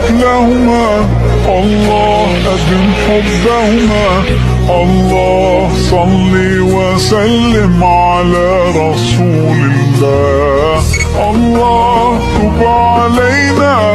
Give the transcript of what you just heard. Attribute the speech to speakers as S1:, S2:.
S1: لهما، الله أدم حبهما. الله صل وسلم على رسول الله. الله تب علينا